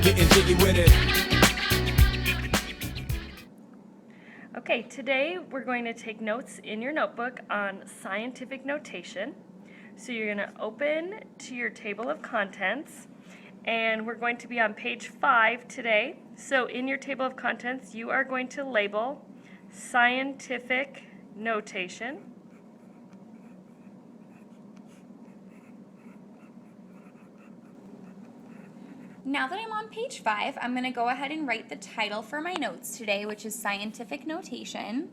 getting jiggy with it. Okay, today we're going to take notes in your notebook on scientific notation. So you're going to open to your table of contents, and we're going to be on page 5 today. So in your table of contents, you are going to label scientific notation. Now that I'm on page 5, I'm going to go ahead and write the title for my notes today, which is Scientific Notation.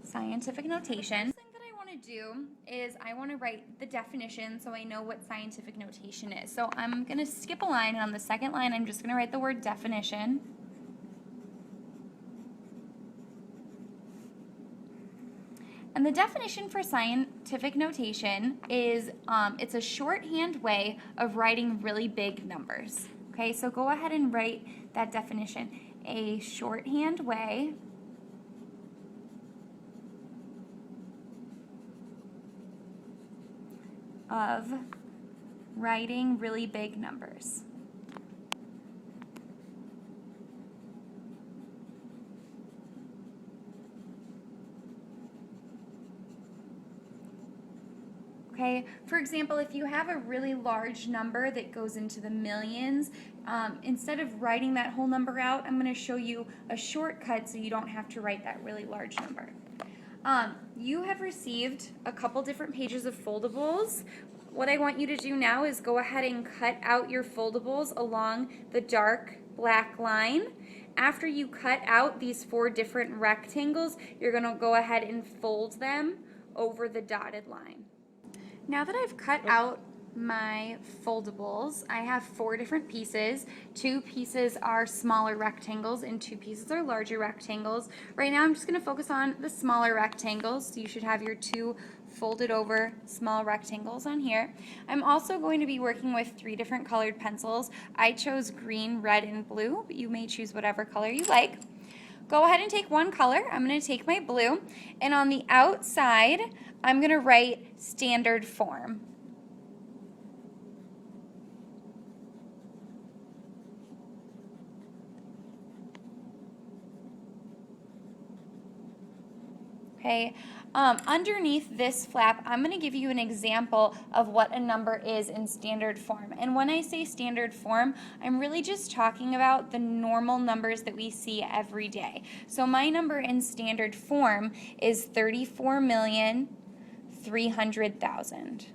Scientific notation. The thing that I want to do is I want to write the definition so I know what scientific notation is. So I'm going to skip a line, and on the second line I'm just going to write the word definition. And the definition for scientific notation is it's a shorthand way of writing really big numbers. Okay, so go ahead and write that definition. A shorthand way of writing really big numbers. Okay, for example, if you have a really large number that goes into the millions, instead of writing that whole number out, I'm going to show you a shortcut so you don't have to write that really large number. You have received a couple different pages of foldables. What I want you to do now is go ahead and cut out your foldables along the dark black line. After you cut out these 4 different rectangles, you're going to go ahead and fold them over the dotted line. Now that I've cut out my foldables, I have 4 different pieces. 2 pieces are smaller rectangles and 2 pieces are larger rectangles. Right now I'm just going to focus on the smaller rectangles, so you should have your 2 folded over small rectangles on here. I'm also going to be working with 3 different colored pencils. I chose green, red, and blue, but you may choose whatever color you like. Go ahead and take one color. I'm going to take my blue, and on the outside I'm going to write standard form. Okay, underneath this flap, I'm going to give you an example of what a number is in standard form. And when I say standard form, I'm really just talking about the normal numbers that we see every day. So my number in standard form is 34,300,000.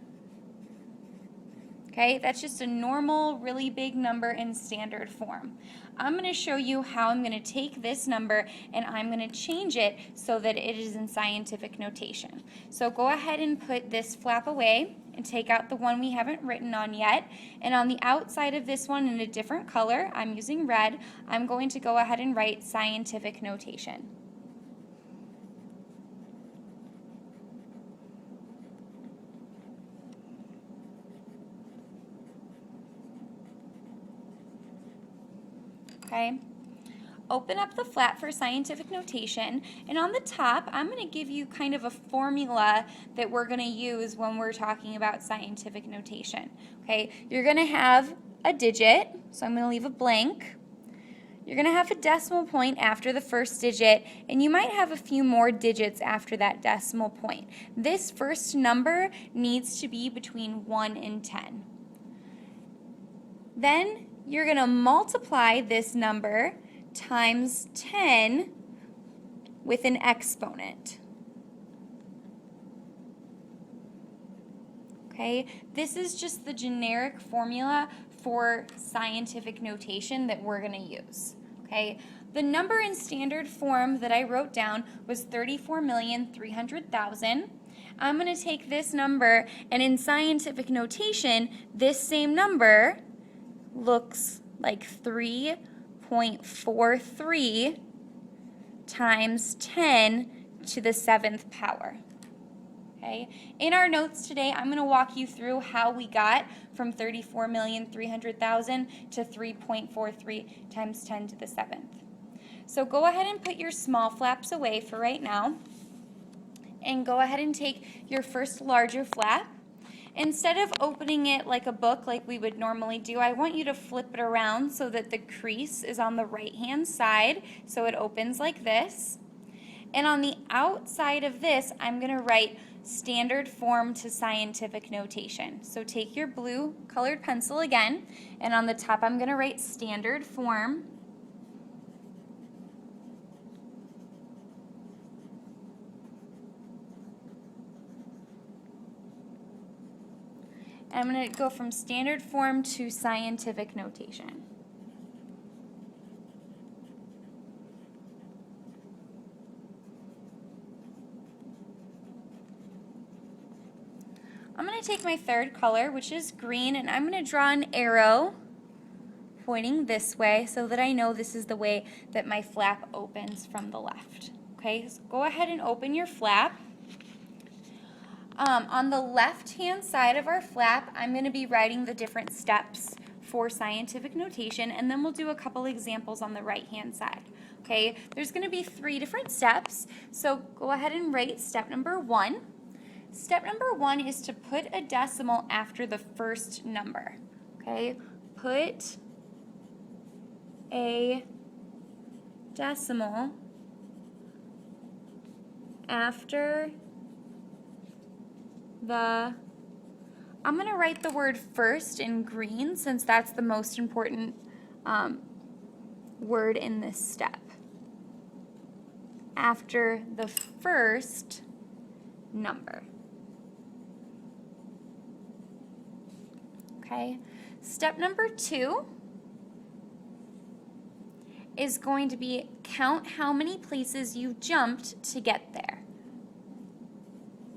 Okay, that's just a normal, really big number in standard form. I'm going to show you how I'm going to take this number and I'm going to change it so that it is in scientific notation. So go ahead and put this flap away and take out the one we haven't written on yet. And on the outside of this one in a different color, I'm using red, I'm going to go ahead and write scientific notation. Okay, open up the flap for scientific notation, and on the top I'm going to give you kind of a formula that we're going to use when we're talking about scientific notation. Okay, you're going to have a digit, so I'm going to leave a blank. You're going to have a decimal point after the first digit, and you might have a few more digits after that decimal point. This first number needs to be between 1 and 10. Then you're going to multiply this number times 10 with an exponent. Okay, this is just the generic formula for scientific notation that we're going to use. Okay, the number in standard form that I wrote down was 34,300,000. I'm going to take this number, and in scientific notation, this same number looks like 3.43 times 10 to the 7th power. Okay. In our notes today, I'm going to walk you through how we got from 34,300,000 to 3.43 times 10 to the 7th. So go ahead and put your small flaps away for right now. and go ahead and take your first larger flap. Instead of opening it like a book like we would normally do, I want you to flip it around so that the crease is on the right-hand side, so it opens like this. And on the outside of this, I'm going to write standard form to scientific notation. So take your blue colored pencil again, and on the top I'm going to write standard form. And I'm going to go from standard form to scientific notation. I'm going to take my third color, which is green, and I'm going to draw an arrow pointing this way so that I know this is the way that my flap opens from the left. Okay, so go ahead and open your flap. On the left-hand side of our flap, I'm going to be writing the different steps for scientific notation, and then we'll do a couple examples on the right-hand side. Okay, there's going to be 3 different steps, so go ahead and write step number 1. Step number 1 is to put a decimal after the first number. Okay, put a decimal after I'm going to write the word first in green since that's the most important word in this step. After the first number. Okay. Step number 2 is going to be count how many places you jumped to get there.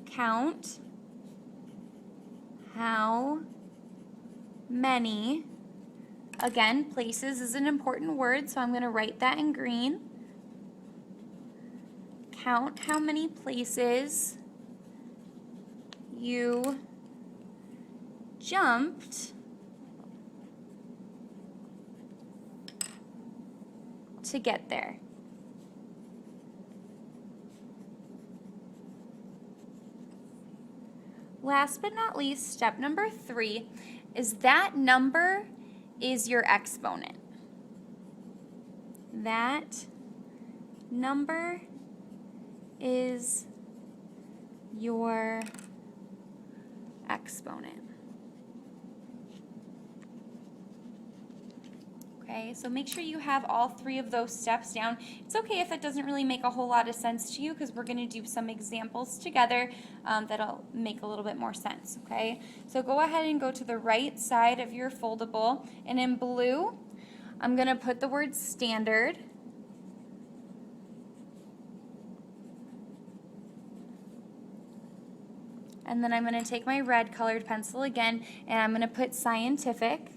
Count how many, again, places is an important word, so I'm going to write that in green. Count how many places you jumped to get there. Last but not least, step number 3 is that number is your exponent. That number is your exponent. Okay, so make sure you have all 3 of those steps down. It's okay if that doesn't really make a whole lot of sense to you because we're going to do some examples together that'll make a little bit more sense, okay? So go ahead and go to the right side of your foldable, and in blue, I'm going to put the word standard. And then I'm going to take my red colored pencil again, and I'm going to put scientific.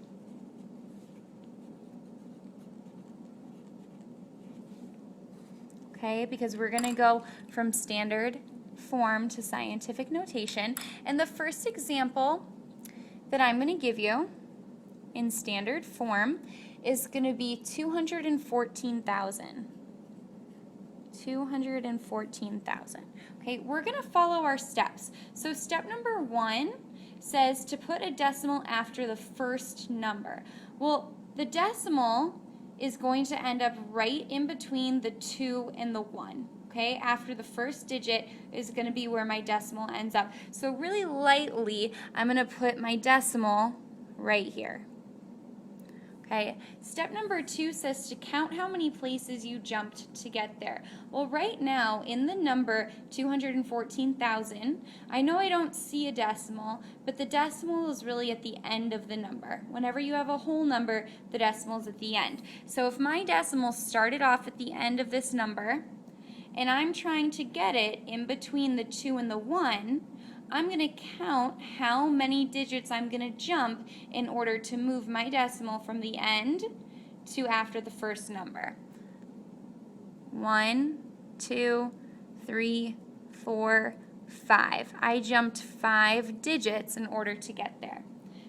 Okay, because we're going to go from standard form to scientific notation. And the first example that I'm going to give you in standard form is going to be 214,000. 214,000. Okay, we're going to follow our steps. So step number 1 says to put a decimal after the first number. Well, the decimal is going to end up right in between the 2 and the 1. Okay, after the first digit is going to be where my decimal ends up. So really lightly, I'm going to put my decimal right here. Okay, step number 2 says to count how many places you jumped to get there. Well, right now in the number 214,000, I know I don't see a decimal, but the decimal is really at the end of the number. Whenever you have a whole number, the decimal is at the end. So if my decimal started off at the end of this number, and I'm trying to get it in between the 2 and the 1, I'm going to count how many digits I'm going to jump in order to move my decimal from the end to after the first number. 1, 2, 3, 4, 5. I jumped 5 digits in order to get there.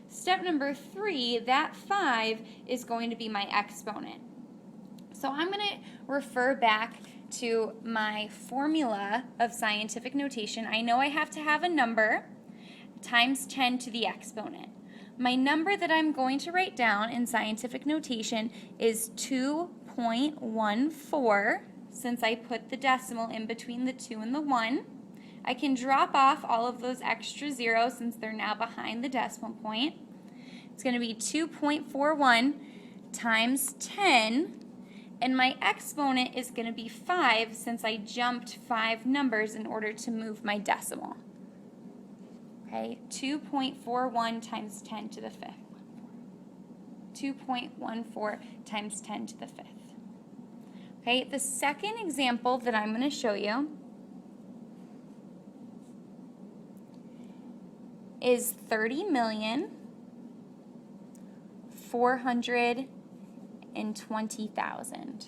Step number 3, that 5 is going to be my exponent. So I'm going to refer back to my formula of scientific notation, I know I have to have a number times 10 to the exponent. My number that I'm going to write down in scientific notation is 2.14, since I put the decimal in between the 2 and the 1. I can drop off all of those extra zeros since they're now behind the decimal point. It's going to be 2.41 times 10, and my exponent is going to be 5 since I jumped 5 numbers in order to move my decimal. Okay, 2.41 times 10 to the 5th. 2.14 times 10 to the 5th. Okay, the second example that I'm going to show you is 30,420,000.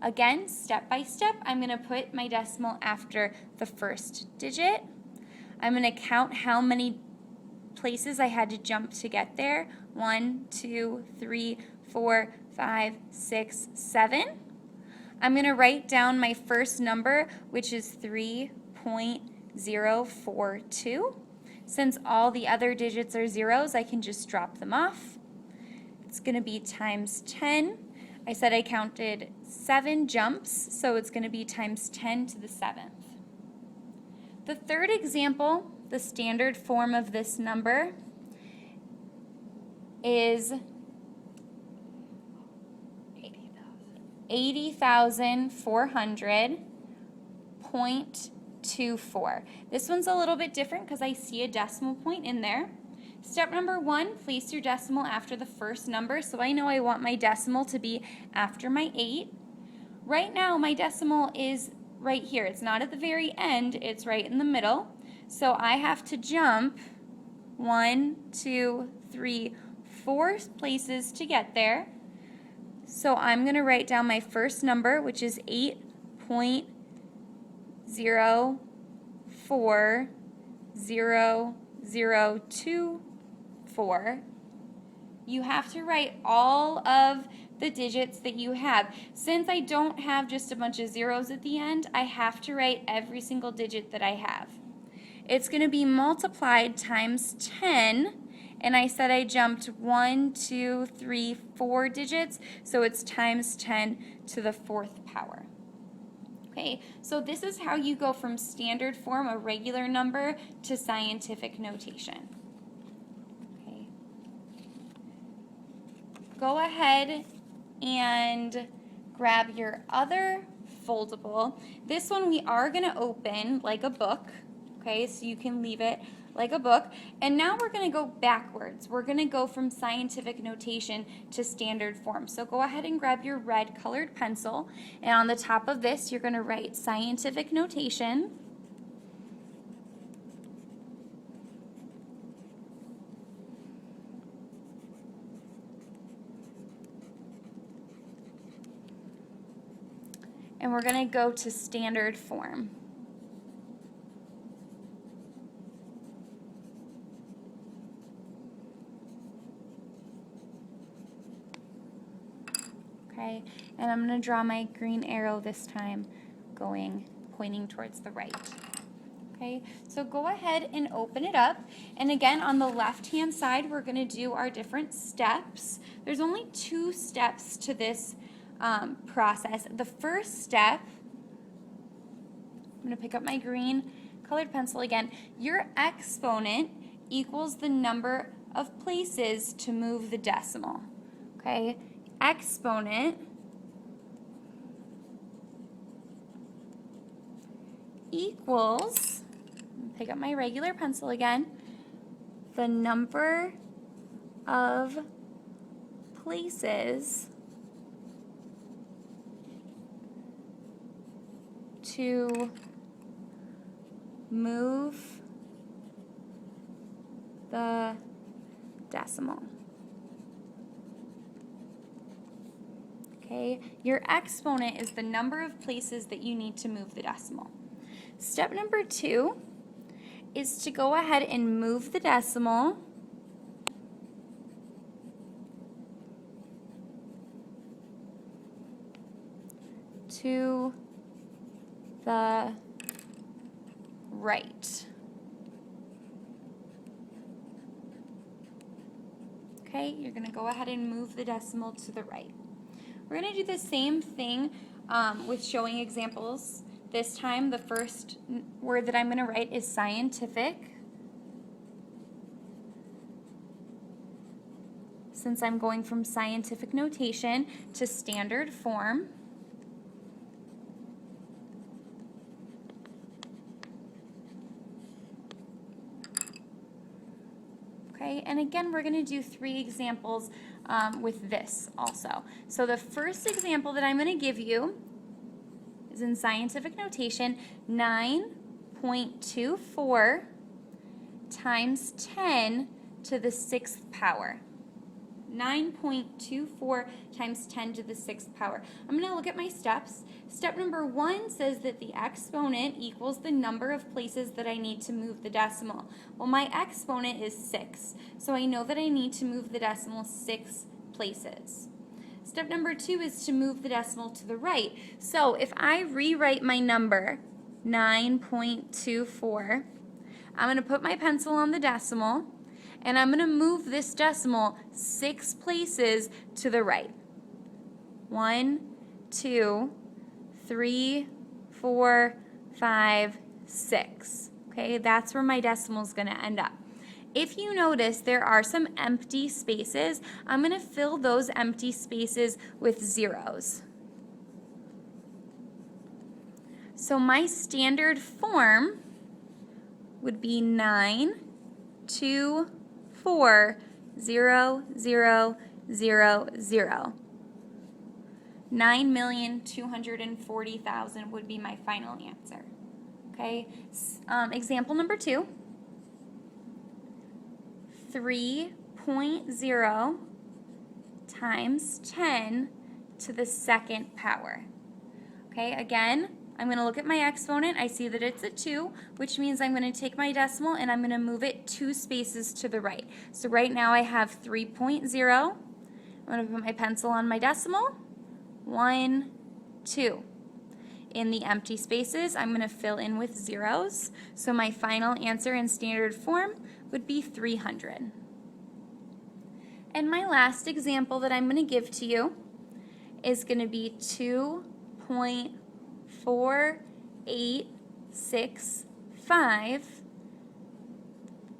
Again, step by step, I'm going to put my decimal after the first digit. I'm going to count how many places I had to jump to get there. 1, 2, 3, 4, 5, 6, 7. I'm going to write down my first number, which is 3.042. Since all the other digits are zeros, I can just drop them off. It's going to be times 10. I said I counted 7 jumps, so it's going to be times 10 to the 7th. The third example, the standard form of this number, is 80,400.24. This one's a little bit different because I see a decimal point in there. Step number 1, place your decimal after the first number, so I know I want my decimal to be after my 8. Right now, my decimal is right here. It's not at the very end, it's right in the middle. So I have to jump 1, 2, 3, 4 places to get there. So I'm going to write down my first number, which is 8.040024. You have to write all of the digits that you have. Since I don't have just a bunch of zeros at the end, I have to write every single digit that I have. It's going to be multiplied times 10, and I said I jumped 1, 2, 3, 4 digits, so it's times 10 to the 4th power. Okay, so this is how you go from standard form, a regular number, to scientific notation. Okay. Go ahead and grab your other foldable. This one we are going to open like a book, okay, so you can leave it like a book. And now we're going to go backwards. We're going to go from scientific notation to standard form. So go ahead and grab your red colored pencil, and on the top of this you're going to write scientific notation. And we're going to go to standard form. Okay, and I'm going to draw my green arrow this time, pointing towards the right. Okay, so go ahead and open it up. And again, on the left-hand side, we're going to do our different steps. There's only 2 steps to this process. The first step, I'm going to pick up my green colored pencil again. Your exponent equals the number of places to move the decimal. Okay, exponent equals, pick up my regular pencil again, the number of places to move the decimal. Okay, your exponent is the number of places that you need to move the decimal. Step number 2 is to go ahead and move the decimal to the right. Okay, you're going to go ahead and move the decimal to the right. We're going to do the same thing with showing examples. This time, the first word that I'm going to write is scientific. Since I'm going from scientific notation to standard form. Okay, and again, we're going to do 3 examples with this also. So the first example that I'm going to give you is in scientific notation, 9.24 times 10 to the 6th power. 9.24 times 10 to the 6th power. I'm going to look at my steps. Step number 1 says that the exponent equals the number of places that I need to move the decimal. Well, my exponent is 6, so I know that I need to move the decimal 6 places. Step number 2 is to move the decimal to the right. So if I rewrite my number, 9.24, I'm going to put my pencil on the decimal, and I'm going to move this decimal 6 places to the right. 1, 2, 3, 4, 5, 6. Okay, that's where my decimal is going to end up. If you notice, there are some empty spaces. I'm going to fill those empty spaces with zeros. So my standard form would be 9, 2, 4, 0, 0, 0, 0. 9,240,000 would be my final answer. Okay, example number 2. 3.0 times 10 to the 2nd power. Okay, again, I'm going to look at my exponent. I see that it's a 2, which means I'm going to take my decimal and I'm going to move it 2 spaces to the right. So right now I have 3.0. I'm going to put my pencil on my decimal. 1, 2. In the empty spaces, I'm going to fill in with zeros. So my final answer in standard form would be 300. And my last example that I'm going to give to you is going to be 2.4865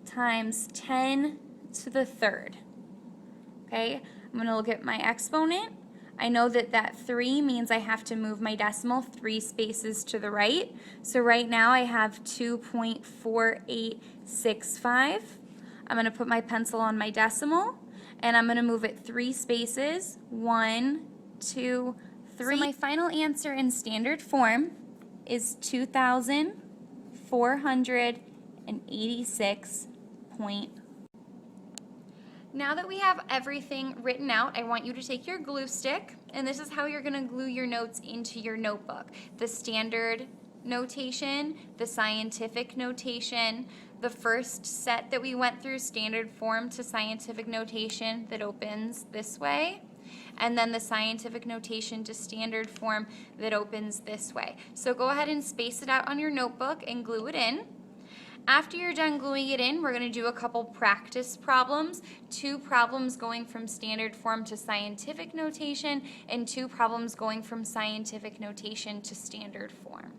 times 10 to the 3rd. Okay, I'm going to look at my exponent. I know that that 3 means I have to move my decimal 3 spaces to the right. So right now I have 2.4865. I'm going to put my pencil on my decimal, and I'm going to move it 3 spaces. 1, 2, 3. So my final answer in standard form is 2,486. Now that we have everything written out, I want you to take your glue stick, and this is how you're going to glue your notes into your notebook. The standard notation, the scientific notation, the first set that we went through, standard form to scientific notation that opens this way, and then the scientific notation to standard form that opens this way. So go ahead and space it out on your notebook and glue it in. After you're done gluing it in, we're going to do a couple practice problems, 2 problems going from standard form to scientific notation, and 2 problems going from scientific notation to standard form.